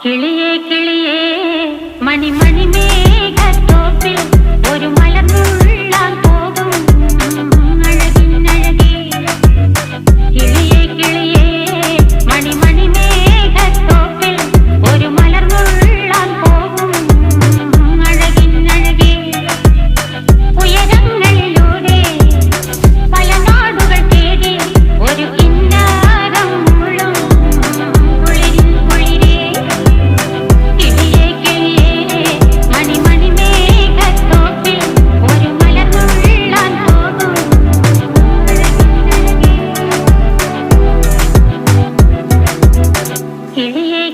കിളിയേ കിളിയേ മണിമണി മേഘത്തോപ്പിൽ ഒരു മലർന്നുള്ളാൻ പോകും അഴകിനഴകേ. കിളിയേ കിളിയേ മണിമണി മേഘത്തോപ്പിൽ ഒരു മലർന്നുള്ളാൻ പോകും അഴകിനഴകേ. ഉയരങ്ങളിലൂടെ പല നാടുകൾ തേടി ഒരു കിന്നാരം മുഴും കുളിരിൻ കുളിരേ. കിളിയേ കിളിയേ മണിമണി മേഘത്തോപ്പിൽ ഒരു മലർന്നുള്ളാൻ പോകും അഴകിനഴകേ. കിളിയേ